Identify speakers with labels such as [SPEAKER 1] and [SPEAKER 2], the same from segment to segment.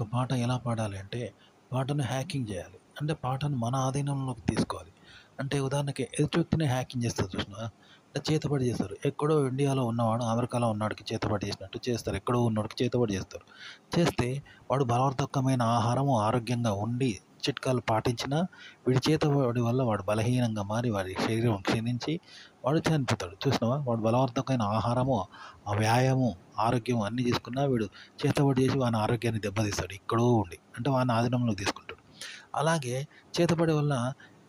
[SPEAKER 1] ఒక పాట ఎలా పాడాలి అంటే, పాటను హ్యాకింగ్ జేయాలి. అంటే పాటను మన ఆధీనంలోకి తీసుకోవాలి. అంటే ఉదాహరణకి ఎదుటి వ్యక్తిని హ్యాకింగ్ చేస్తారు చూసినావా? అంటే చేతబడి చేస్తారు. ఎక్కడో ఇండియాలో ఉన్నవాడు అమెరికాలో ఉన్నోడికి చేతబడి చేసినట్టు చేస్తారు. ఎక్కడో ఉన్నోడికి చేతబడి చేస్తారు. చేస్తే వాడు బలవర్ధకమైన ఆహారము, ఆరోగ్యంగా ఉండి, చిట్కాలు పాటించినా వీడి చేతబడి వల్ల వాడు బలహీనంగా మారి వాడి శరీరం క్షీణించి వాడు చనిపోతాడు. చూసినావా? వాడు బలవర్ధకమైన ఆహారము, ఆ వ్యాయామం, ఆరోగ్యం అన్నీ తీసుకున్నా వీడు చేతబడి చేసి వాని ఆరోగ్యాన్ని దెబ్బతీస్తాడు ఎక్కడో ఉండి. అంటే వాడిని ఆధీనంలోకి తీసుకుంటాడు. అలాగే చేతబడి వల్ల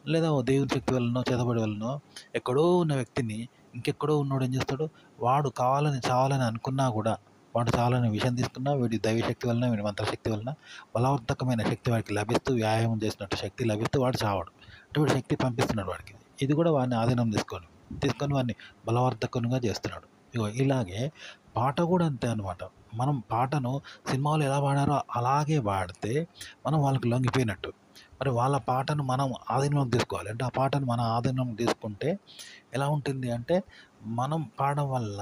[SPEAKER 1] లేదా ఓ దేవుని శక్తి వల్లనో, చేతబడి వల్లనో ఎక్కడో ఉన్న వ్యక్తిని ఇంకెక్కడో ఉన్నోడు ఏం చేస్తాడు, వాడు కావాలని చావాలని అనుకున్నా కూడా, వాడు చావాలని విషం తీసుకున్నా వీడి దైవశక్తి వలన, వీడి మంత్రశక్తి వలన బలవర్ధకమైన శక్తి వాడికి లభిస్తూ, వ్యాయామం చేసినట్టు శక్తి లభిస్తూ వాడు చావడు. అంటే వీడు శక్తి పంపిస్తున్నాడు వాడికి. ఇది కూడా వాడిని ఆధీనం తీసుకొని వాడిని బలవర్ధకునిగా చేస్తున్నాడు. ఇగో ఇలాగే పాట కూడా అంతే అనమాట. మనం పాటను సినిమాలో ఎలా పాడారో అలాగే పాడితే మనం వాళ్ళకి లొంగిపోయినట్టు. మరి వాళ్ళ పాటను మనం ఆధీనంలోకి తీసుకోవాలి. అంటే ఆ పాటను మన ఆధీనంలోకి తీసుకుంటే ఎలా ఉంటుంది అంటే, మనం పాడడం వల్ల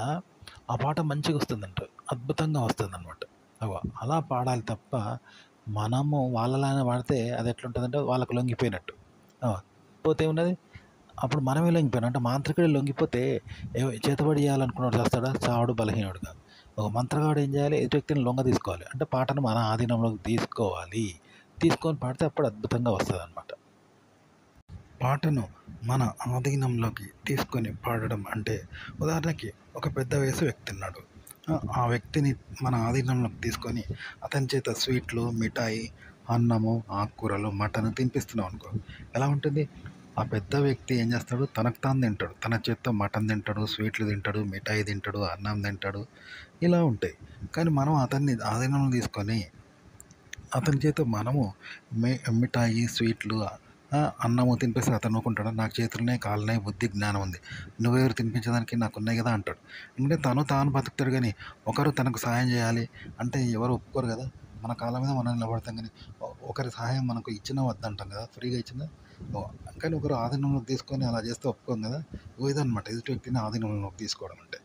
[SPEAKER 1] ఆ పాట మంచిగా వస్తుందంట. అద్భుతంగా వస్తుందనమాట. అగో అలా పాడాలి తప్ప, మనము వాళ్ళలానే పాడితే అది ఎట్లుంటదంటే వాళ్ళకి లొంగిపోయినట్టు. ఆ! పోతే ఏమున్నది? అప్పుడు మనమే లొంగిపోయినాం. అంటే మాంత్రికుడే లొంగిపోతే చేతబడి చేయాలనుకున్నోడు చస్తాడా? చావడు, బలహీనుడు కాదు. ఒక మంత్రగాడు ఏం చేయాలి? ఎదుటి వ్యక్తిని లొంగ తీసుకోవాలి. అంటే పాటను మన ఆధీనంలోకి తీసుకోవాలి. తీసుకొని పాడితే అప్పుడు అద్భుతంగా వస్తదనమాట. పాటను మన ఆధీనంలోకి తీసుకొని పాడడం అంటే, ఉదాహరణకి ఒక పెద్ద వయసు వ్యక్తి ఉన్నాడు. ఆ వ్యక్తిని మన ఆధీనంలోకి తీసుకొని అతని చేత స్వీట్లు, మిఠాయి, అన్నము, ఆకుకూరలు, మటన్ తినిపిస్తున్నాం అనుకో, ఎలా ఉంటుంది? ఆ పెద్ద వ్యక్తి ఏం చేస్తాడు? తనకు తాను తింటాడు. తన చేత్తో మటన్ తింటాడు, స్వీట్లు తింటాడు, మిఠాయి తింటాడు, అన్నం తింటాడు. ఇలా ఉంటాయి. కానీ మనం అతన్ని ఆధీనంలో తీసుకొని అతని చేత మనము మి మిఠాయి, స్వీట్లు, అన్నము తినిపిస్తే అతను ఊరుకుంటాడా? నాకు చేతులున్నాయి, కాళ్ళున్నాయి, బుద్ధి, జ్ఞానం ఉంది. నువ్వెవరు తినిపించడానికి? నాకున్నాయి కదా అంటాడు. ఎందుకంటే తను తాను బతుకుతాడు గానీ, ఒకరు తనకు సహాయం చేయాలి అంటే ఎవరు ఒప్పుకోరు కదా! మన కాళ్ళ మీద మనం నిలబడతాం గానీ, ఒకరి సహాయం మనకు ఇచ్చినా వద్దంటాం కదా! ఫ్రీగా ఇచ్చినా. కానీ ఒకరు ఆధీనంలోకి తీసుకొని అలా చేస్తే ఒప్పుకోం కదా! ఇదనమాట ఎదుటి వ్యక్తిని ఆధీనంలోకి తీసుకోవడం అంటే.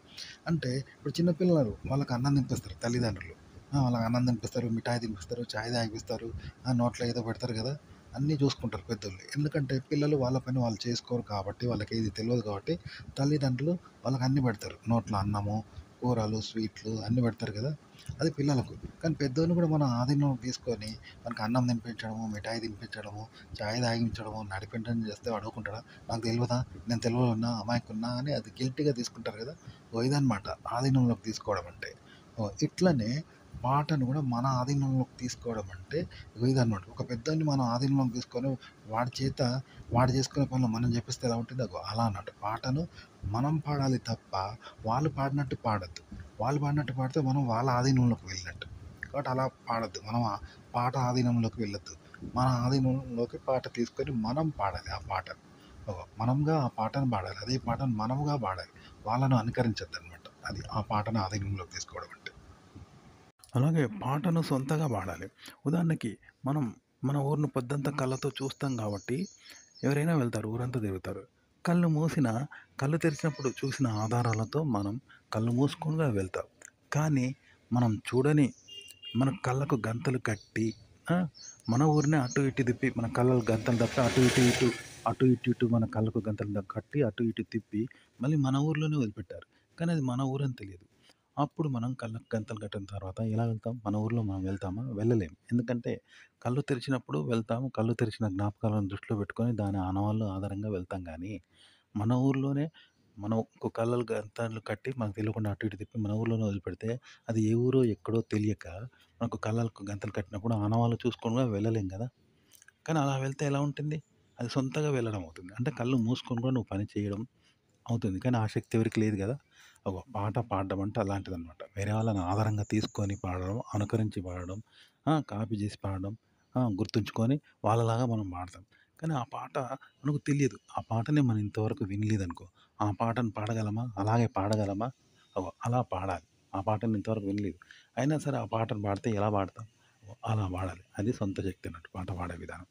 [SPEAKER 1] అంటే ఇప్పుడు చిన్న పిల్లలు వాళ్ళకి అన్నం తినిపిస్తారు తల్లిదండ్రులు. వాళ్ళకి అన్నం తినిపిస్తారు, మిఠాయి తినిపిస్తారు, చాయ్ తాగిపిస్తారు, నోట్లో ఏదో పెడతారు కదా! అన్నీ చూసుకుంటారు పెద్దోళ్ళు. ఎందుకంటే పిల్లలు వాళ్ళ పని వాళ్ళు చేసుకోరు కాబట్టి, వాళ్ళకేది తెలవదు కాబట్టి, తల్లిదండ్రులు వాళ్ళకి అన్నీ పెడతారు. నోట్లో అన్నము, కూరలు, స్వీట్లు అన్నీ పెడతారు కదా! అది పిల్లలకు. కానీ పెద్దోళ్ళు కూడా మనం ఆధీనంలోకి తీసుకొని మనకు అన్నం తినిపించడము, మిఠాయి తినిపించడము, చాయ్ తాగించడము, నడిపించడం చేస్తే వాడు ఊరుకుంటాడా? నాకు తెలవదా? నేను తెలవకున్నా, అమాయకున్నా అని అది గిల్టీగా తీసుకుంటారు కదా! ఇదనమాట ఆధీనంలోకి తీసుకోవడం అంటే. ఇట్లనే పాటను కూడా మన ఆధీనంలోకి తీసుకోవడం అంటే ఇదనమాట. ఒక పెద్దోడిని మనం ఆధీనంలోకి తీసుకొని వాడి చేత వాడు చేసుకునే పనులు మనం చేపిస్తే ఎలా ఉంటుందో అలా అన్నట్టు. పాటను మనం పాడాలి తప్ప వాళ్ళు పాడినట్టు పాడొద్దు. వాళ్ళు పాడినట్టు పాడితే మనం వాళ్ళ ఆధీనంలోకి వెళ్ళినట్టు. కాబట్టి అలా పాడొద్దు. మనం ఆ పాట ఆధీనంలోకి వెళ్ళొద్దు. మన ఆధీనంలోకి పాట తీసుకొని మనం పాడాలి ఆ పాటను. మనంగా ఆ పాటను పాడాలి. అదే పాటను మనముగా పాడాలి. వాళ్ళను అనుకరించొద్దనమాట. అది ఆ పాటను ఆధీనంలోకి తీసుకోవడం అంటే. అలాగే పాటను సొంతగా పాడాలి. ఉదాహరణకి మనం మన ఊరిని పొద్దంతా కళ్ళతో చూస్తాం కాబట్టి ఎవరైనా వెళ్తారు, ఊరంతా తిరుగుతారు. కళ్ళు మూసినా, కళ్ళు తెరిచినప్పుడు చూసిన ఆధారాలతో మనం కళ్ళు మూసుకొనిగా వెళ్తాం. కానీ మనం చూడని మన కళ్ళకు గంతలు కట్టి, ఆ! మన ఊరినే అటు ఇటు తిప్పి మన కళ్ళకు గంతలు తప్పి అటు ఇటు మన కళ్ళకు గంతలు కట్టి అటు ఇటు తిప్పి మళ్ళీ మన ఊర్లోనే వదిలిపెట్టారు. కానీ అది మన ఊరని తెలియదు. అప్పుడు మనం కళ్ళకు గంతలు కట్టిన తర్వాత ఎలా వెళ్తాం? మన ఊర్లో మనం వెళ్తామా? వెళ్ళలేము. ఎందుకంటే కళ్ళు తెరిచినప్పుడు వెళ్తాము. కళ్ళు తెరిచిన జ్ఞాపకాలను దృష్టిలో పెట్టుకొని దాని ఆనవాళ్ళు ఆధారంగా వెళ్తాం గానీ, మన ఊర్లోనే మనం కళ్ళకు గంతలు కట్టి మనకు తెలియకుండా అటు ఇటు తిప్పి మన ఊర్లోనే వదిలిపెడితే అది ఏ ఊరో ఎక్కడో తెలియక మనకు కళ్ళకు గంతలు కట్టినప్పుడు ఆనవాళ్ళు చూసుకొని కూడా వెళ్ళలేం గదా! కానీ అలా వెళ్తే ఎలా ఉంటుంది? అది సొంతగా వెళ్ళడం అవుతుంది. అంటే కళ్ళు మూసుకొని కూడా నువ్వు పని చేయడం అవుతుంది. కానీ ఆ శక్తి ఎవరికీ లేదు గదా! ఒక పాట పాడడం అంటే అలాంటిదనమాట. వేరే వాళ్ళని ఆధారంగా తీసుకొని పాడడం, అనుకరించి పాడడం, కాపీ చేసి పాడడం, గుర్తుంచుకొని వాళ్ళలాగా మనం పాడతాం. కానీ ఆ పాట మనకు తెలియదు. ఆ పాటని మనం ఇంతవరకు వినలేదనుకో, ఆ పాటను పాడగలమా? అలాగే పాడగలమా? అలా పాడాలి. ఆ పాటని ఇంతవరకు వినలేదు. అయినా సరే ఆ పాటను పాడితే ఎలా పాడతాం? అలా పాడాలి. అది సొంత శక్తి అన్నట్టు పాట పాడే విధానం.